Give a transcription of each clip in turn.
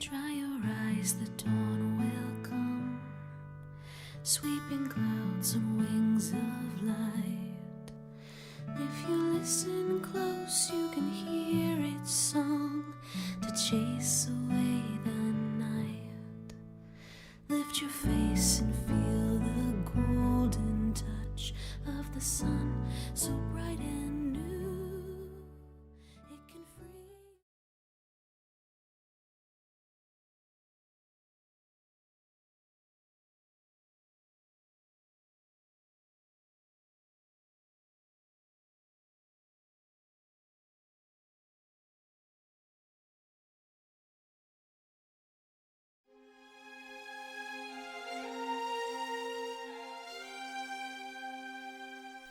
Dry your eyes, the dawn will come, sweeping clouds on wings of light. If you listen close, you can hear its song to chase away the night. Lift your face and feel the golden touch of the sun, so bright and new, it can free.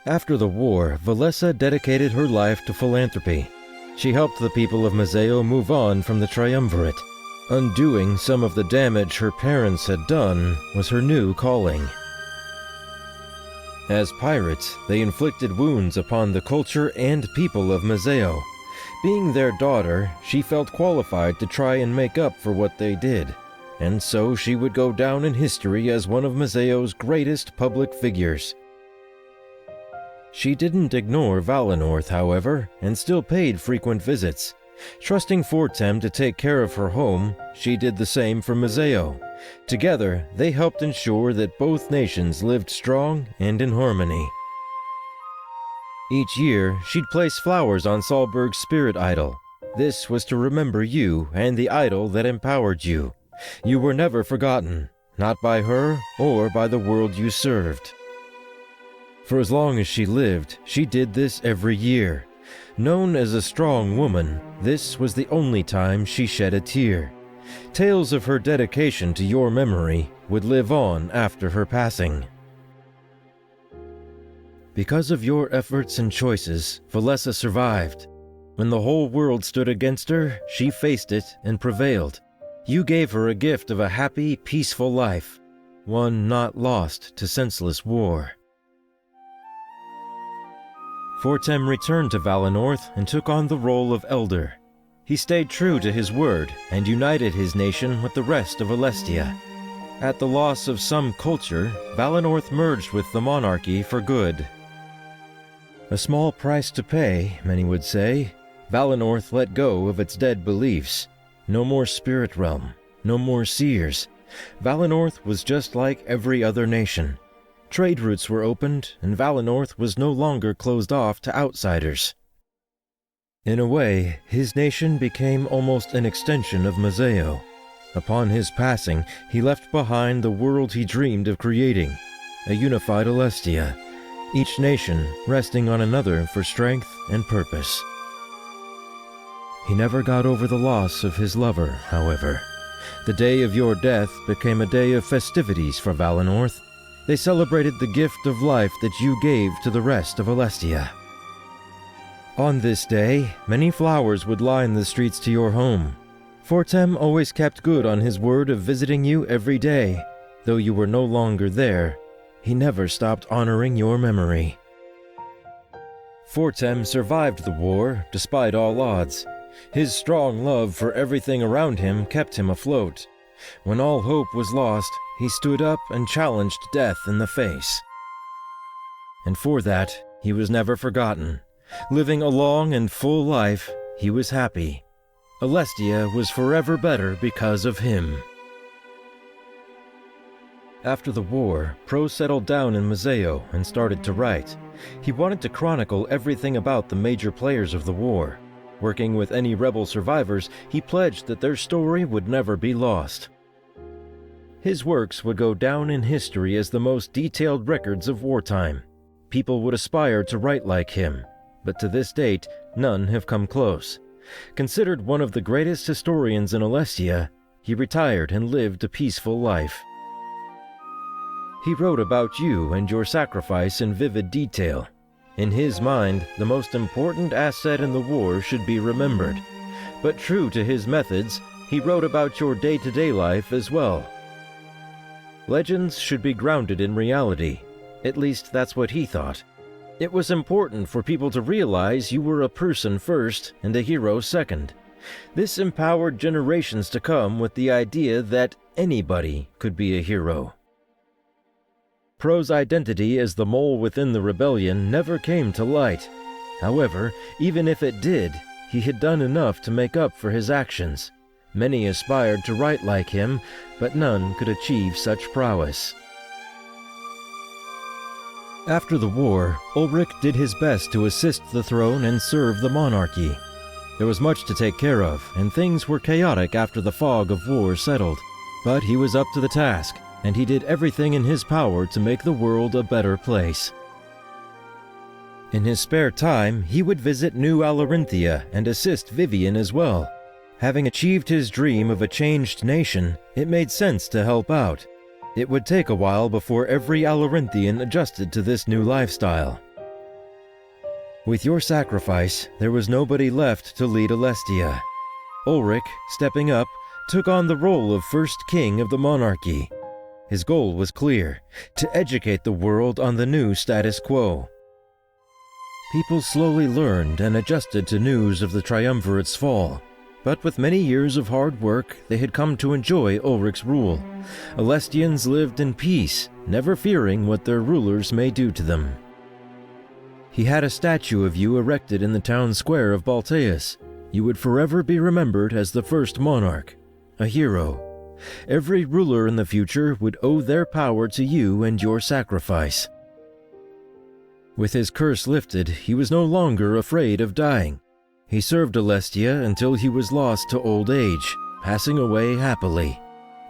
After the war, Valessa dedicated her life to philanthropy. She helped the people of Mazeo move on from the triumvirate. Undoing some of the damage her parents had done was her new calling. As pirates, they inflicted wounds upon the culture and people of Mazeo. Being their daughter, she felt qualified to try and make up for what they did, and so she would go down in history as one of Mazeo's greatest public figures. She didn't ignore Valenorth, however, and still paid frequent visits. Trusting Fortem to take care of her home, she did the same for Mazeo. Together, they helped ensure that both nations lived strong and in harmony. Each year, she'd place flowers on Salberg's spirit idol. This was to remember you and the idol that empowered you. You were never forgotten, not by her or by the world you served. For as long as she lived, she did this every year. Known as a strong woman, this was the only time she shed a tear. Tales of her dedication to your memory would live on after her passing. Because of your efforts and choices, Valessa survived. When the whole world stood against her, she faced it and prevailed. You gave her a gift of a happy, peaceful life, one not lost to senseless war. Fortem returned to Valenorth and took on the role of elder. He stayed true to his word and united his nation with the rest of Alestia. At the loss of some culture, Valenorth merged with the monarchy for good. A small price to pay, many would say. Valenorth let go of its dead beliefs. No more spirit realm, no more seers. Valenorth was just like every other nation. Trade routes were opened, and Valenorth was no longer closed off to outsiders. In a way, his nation became almost an extension of Mazeo. Upon his passing, he left behind the world he dreamed of creating, a unified Alestia, each nation resting on another for strength and purpose. He never got over the loss of his lover, however. The day of your death became a day of festivities for Valenorth. They celebrated the gift of life that you gave to the rest of Alestia. On this day, many flowers would line the streets to your home. Fortem always kept good on his word of visiting you every day. Though you were no longer there, he never stopped honoring your memory. Fortem survived the war despite all odds. His strong love for everything around him kept him afloat. When all hope was lost, he stood up and challenged death in the face. And for that, he was never forgotten. Living a long and full life, he was happy. Alestia was forever better because of him. After the war, Pro settled down in Mazeo and started to write. He wanted to chronicle everything about the major players of the war. Working with any rebel survivors, he pledged that their story would never be lost. His works would go down in history as the most detailed records of wartime. People would aspire to write like him, but to this date, none have come close. Considered one of the greatest historians in Alestia, he retired and lived a peaceful life. He wrote about you and your sacrifice in vivid detail. In his mind, the most important asset in the war should be remembered. But true to his methods, he wrote about your day-to-day life as well. Legends should be grounded in reality. At least that's what he thought. It was important for people to realize you were a person first and a hero second. This empowered generations to come with the idea that anybody could be a hero. Pro's identity as the mole within the rebellion never came to light. However, even if it did, he had done enough to make up for his actions. Many aspired to write like him, but none could achieve such prowess. After the war, Ulrich did his best to assist the throne and serve the monarchy. There was much to take care of, and things were chaotic after the fog of war settled. But he was up to the task, and he did everything in his power to make the world a better place. In his spare time, he would visit New Alarinthia and assist Vivian as well. Having achieved his dream of a changed nation, it made sense to help out. It would take a while before every Alarinthian adjusted to this new lifestyle. With your sacrifice, there was nobody left to lead Alestia. Ulrich, stepping up, took on the role of first king of the monarchy. His goal was clear: to educate the world on the new status quo. People slowly learned and adjusted to news of the Triumvirate's fall. But with many years of hard work, they had come to enjoy Ulrich's rule. Alestians lived in peace, never fearing what their rulers may do to them. He had a statue of you erected in the town square of Balteus. You would forever be remembered as the first monarch, a hero. Every ruler in the future would owe their power to you and your sacrifice. With his curse lifted, he was no longer afraid of dying. He served Alestia until he was lost to old age, passing away happily.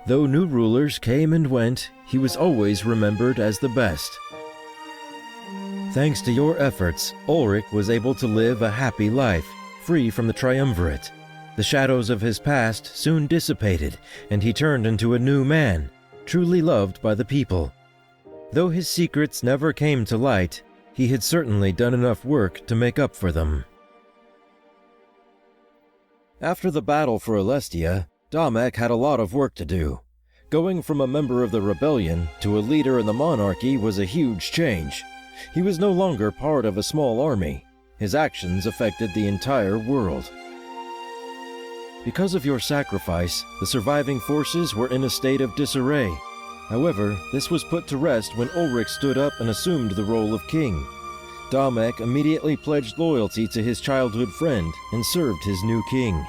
Though new rulers came and went, he was always remembered as the best. Thanks to your efforts, Ulrich was able to live a happy life, free from the Triumvirate. The shadows of his past soon dissipated, and he turned into a new man, truly loved by the people. Though his secrets never came to light, he had certainly done enough work to make up for them. After the battle for Alestia, Damek had a lot of work to do. Going from a member of the rebellion to a leader in the monarchy was a huge change. He was no longer part of a small army. His actions affected the entire world. Because of your sacrifice, the surviving forces were in a state of disarray. However, this was put to rest when Ulrich stood up and assumed the role of king. Damek immediately pledged loyalty to his childhood friend and served his new king.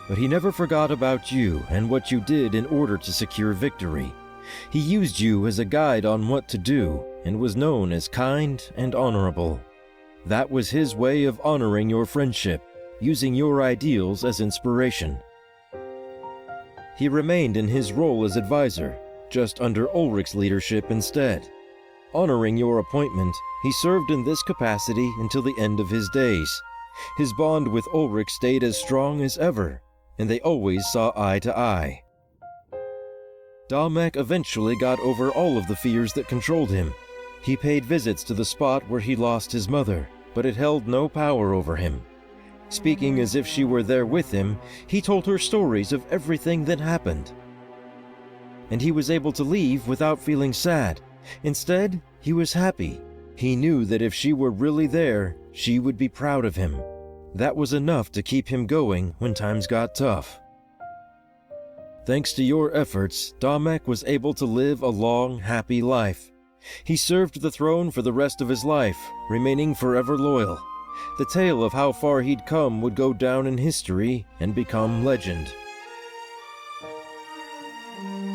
But he never forgot about you and what you did in order to secure victory. He used you as a guide on what to do and was known as kind and honorable. That was his way of honoring your friendship, using your ideals as inspiration. He remained in his role as advisor, just under Ulrich's leadership instead. Honoring your appointment, he served in this capacity until the end of his days. His bond with Ulrich stayed as strong as ever, and they always saw eye to eye. Damek eventually got over all of the fears that controlled him. He paid visits to the spot where he lost his mother, but it held no power over him. Speaking as if she were there with him, he told her stories of everything that happened. And he was able to leave without feeling sad. Instead, he was happy. He knew that if she were really there, she would be proud of him. That was enough to keep him going when times got tough. Thanks to your efforts, Damek was able to live a long, happy life. He served the throne for the rest of his life, remaining forever loyal. The tale of how far he'd come would go down in history and become legend.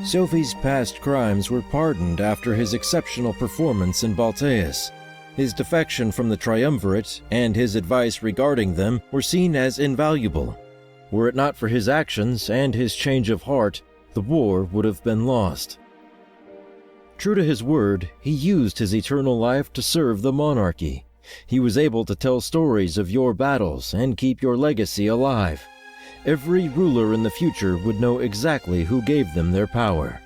Sophie's past crimes were pardoned after his exceptional performance in Balteus. His defection from the Triumvirate and his advice regarding them were seen as invaluable. Were it not for his actions and his change of heart, the war would have been lost. True to his word, he used his eternal life to serve the monarchy. He was able to tell stories of your battles and keep your legacy alive. Every ruler in the future would know exactly who gave them their power.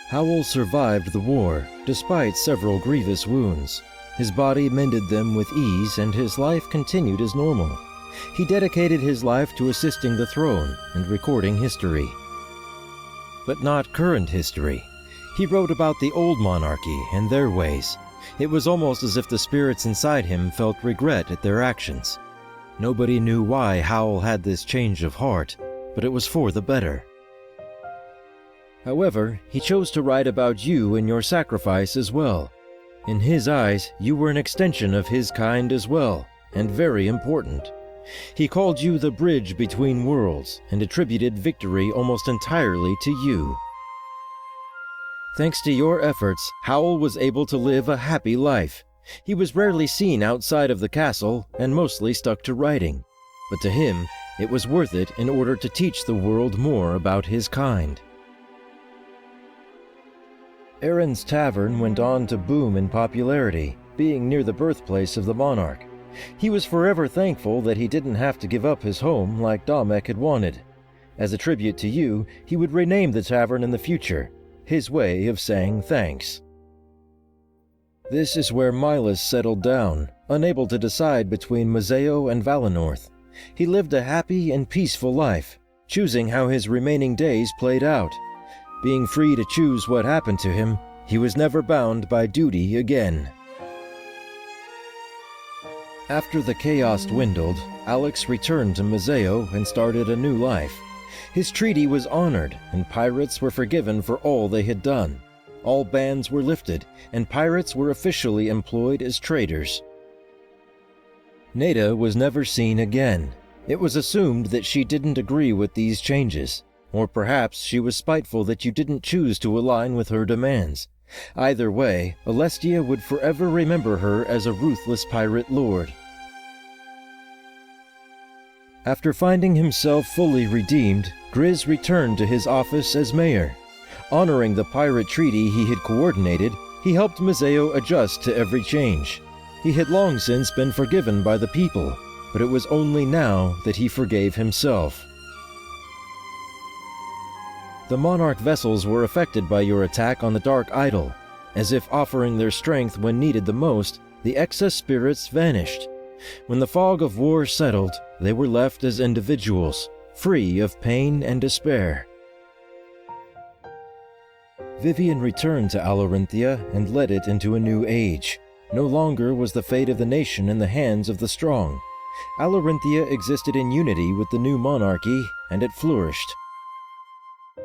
Howell survived the war, despite several grievous wounds. His body mended them with ease, and his life continued as normal. He dedicated his life to assisting the throne and recording history. But not current history. He wrote about the old monarchy and their ways. It was almost as if the spirits inside him felt regret at their actions. Nobody knew why Howl had this change of heart, but it was for the better. However, he chose to write about you and your sacrifice as well. In his eyes, you were an extension of his kind as well, and very important. He called you the bridge between worlds and attributed victory almost entirely to you. Thanks to your efforts, Howl was able to live a happy life. He was rarely seen outside of the castle and mostly stuck to writing. But to him, it was worth it in order to teach the world more about his kind. Erin's Tavern went on to boom in popularity, being near the birthplace of the monarch. He was forever thankful that he didn't have to give up his home like Damek had wanted. As a tribute to you, he would rename the tavern in the future, his way of saying thanks. This is where Milas settled down, unable to decide between Mazeo and Valenorth. He lived a happy and peaceful life, choosing how his remaining days played out. Being free to choose what happened to him, he was never bound by duty again. After the chaos dwindled, Alex returned to Mazeo and started a new life. His treaty was honored, and pirates were forgiven for all they had done. All bans were lifted, and pirates were officially employed as traders. Neda was never seen again. It was assumed that she didn't agree with these changes, or perhaps she was spiteful that you didn't choose to align with her demands. Either way, Alestia would forever remember her as a ruthless pirate lord. After finding himself fully redeemed, Grizz returned to his office as mayor. Honoring the pirate treaty he had coordinated, he helped Mazeo adjust to every change. He had long since been forgiven by the people, but it was only now that he forgave himself. The Monarch vessels were affected by your attack on the Dark Idol. As if offering their strength when needed the most, the excess spirits vanished. When the fog of war settled, they were left as individuals, free of pain and despair. Vivian returned to Alarinthia and led it into a new age. No longer was the fate of the nation in the hands of the strong. Alarinthia existed in unity with the new monarchy, and it flourished.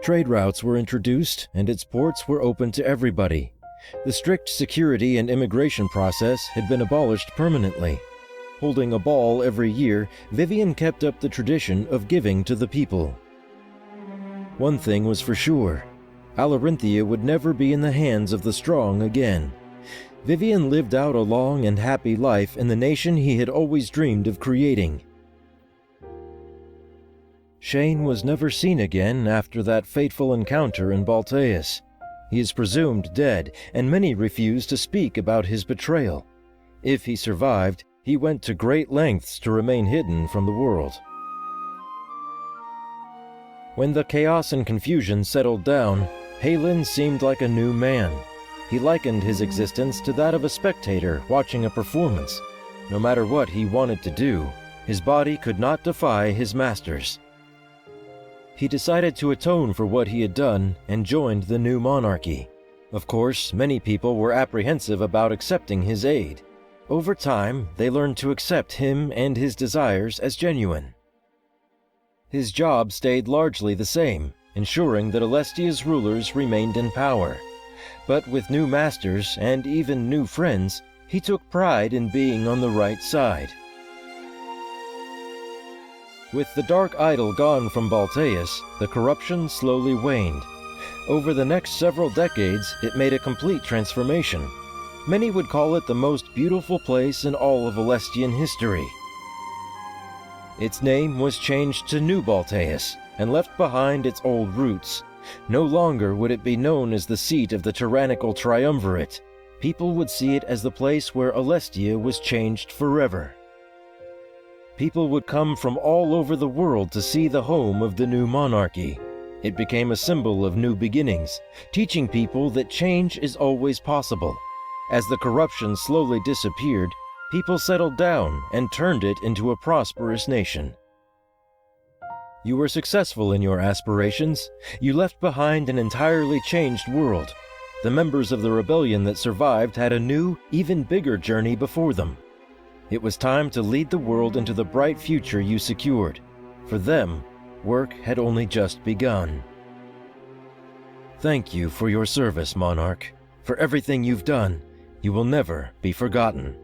Trade routes were introduced, and its ports were open to everybody. The strict security and immigration process had been abolished permanently. Holding a ball every year, Vivian kept up the tradition of giving to the people. One thing was for sure. Alarinthia would never be in the hands of the strong again. Vivian lived out a long and happy life in the nation he had always dreamed of creating. Shane was never seen again after that fateful encounter in Balteus. He is presumed dead, and many refuse to speak about his betrayal. If he survived, he went to great lengths to remain hidden from the world. When the chaos and confusion settled down, Halen seemed like a new man. He likened his existence to that of a spectator watching a performance. No matter what he wanted to do, his body could not defy his masters. He decided to atone for what he had done and joined the new monarchy. Of course, many people were apprehensive about accepting his aid. Over time, they learned to accept him and his desires as genuine. His job stayed largely the same, ensuring that Alestia's rulers remained in power. But with new masters and even new friends, he took pride in being on the right side. With the Dark Idol gone from Balteus, the corruption slowly waned. Over the next several decades, it made a complete transformation. Many would call it the most beautiful place in all of Alestian history. Its name was changed to New Balteus, and left behind its old roots. No longer would it be known as the seat of the tyrannical triumvirate. People would see it as the place where Alestia was changed forever. People would come from all over the world to see the home of the new monarchy. It became a symbol of new beginnings, teaching people that change is always possible. As the corruption slowly disappeared, people settled down and turned it into a prosperous nation. You were successful in your aspirations. You left behind an entirely changed world. The members of the rebellion that survived had a new, even bigger journey before them. It was time to lead the world into the bright future you secured. For them, work had only just begun. Thank you for your service, Monarch. For everything you've done, you will never be forgotten.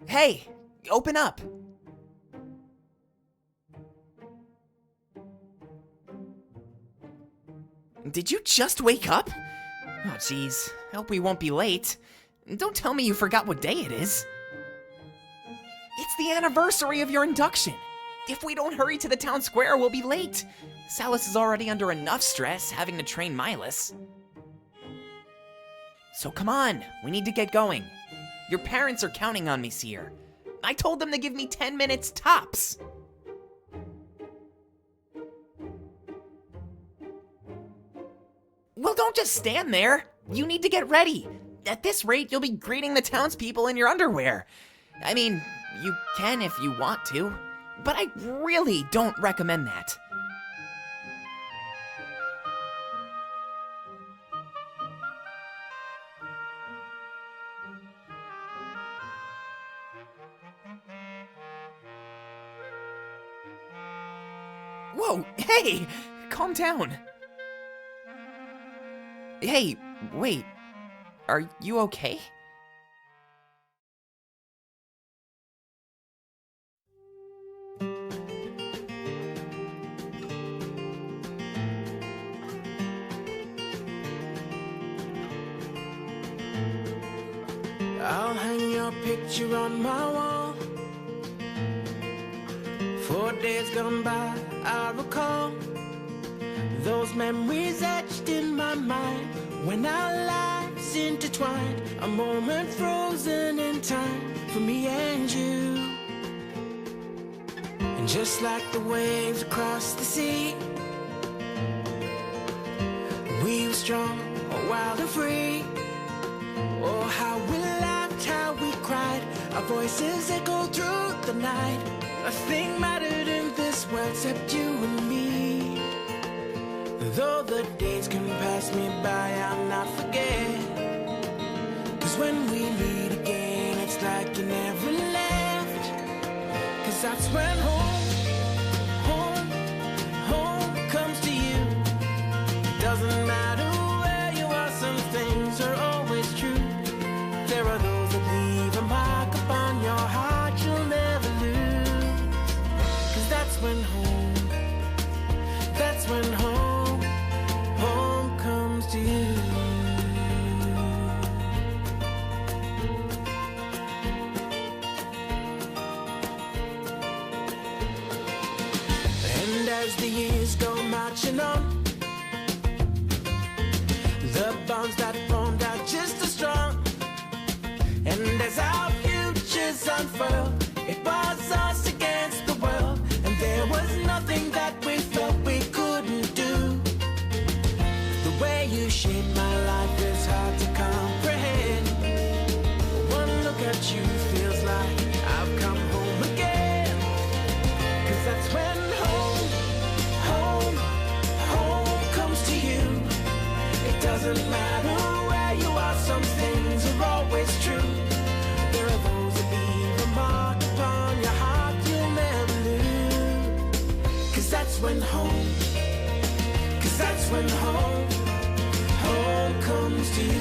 Hey, open up! Did you just wake up? Oh jeez, I hope we won't be late. Don't tell me you forgot what day it is. It's the anniversary of your induction. If we don't hurry to the town square, we'll be late. Salus is already under enough stress having to train Milas. So come on, we need to get going. Your parents are counting on me, Seer. I told them to give me 10 minutes tops. Well, don't just stand there. You need to get ready. At this rate, you'll be greeting the townspeople in your underwear. I mean, you can if you want to, but I really don't recommend that. Whoa, hey, calm down. Hey, wait, are you okay? I'll hang your picture on my wall. 4 days gone by, I recall those memories etched in my mind. When our lives intertwined, a moment frozen in time for me and you. And just like the waves across the sea, we were strong, wild and free. Oh, how we laughed, how we cried, our voices echoed through the night. Nothing mattered in this world except you and me. Though the days can pass me by, I'll not forget. 'Cause when we meet again, it's like you never left. 'Cause that's when home comes to you. It doesn't matter where you are, some things are always true. There are those that leave a mark upon your heart you'll never lose. 'Cause that's when home comes to you. And as the years go marching on, the bonds that formed are just as strong. And as our futures unfurl, it was us against the world, and there was nothing that we felt we couldn't do. The way you shaped my life is hard to comprehend. One look at you feels like I've come home again. 'Cause that's when home comes to you. It doesn't matter where you are, some things are always true. There are those that leave a mark upon your heart you'll never lose. 'Cause that's when home comes to you.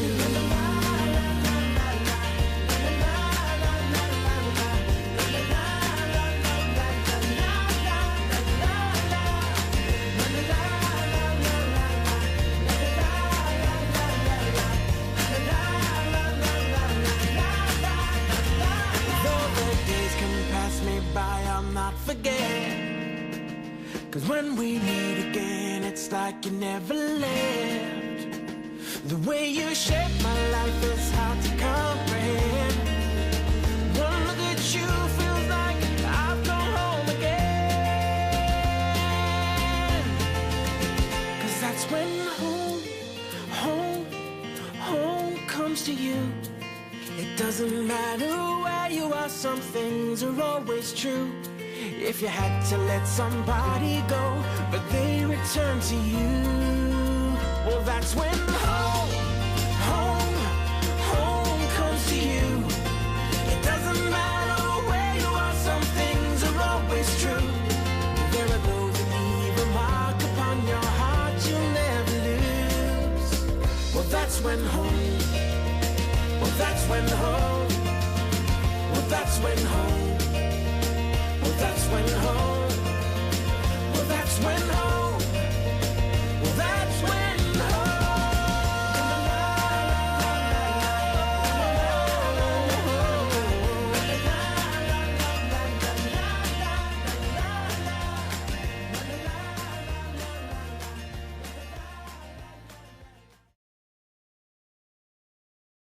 Though the days can pass me by, I'll not forget. 'Cause when we meet again, it's like you never left. The way you shape my life is hard to comprehend. One look at you feels like I've gone home again. 'Cause that's when home comes to you. It doesn't matter where you are, some things are always true. If you had to let somebody go, but they return to you, well, that's when home comes to you. It doesn't matter where you are, some things are always true. There are those that leave a mark upon your heart you'll never lose. Well, that's when home. Well, that's when home. Well, that's when home. Well, that's when home. Well, that's when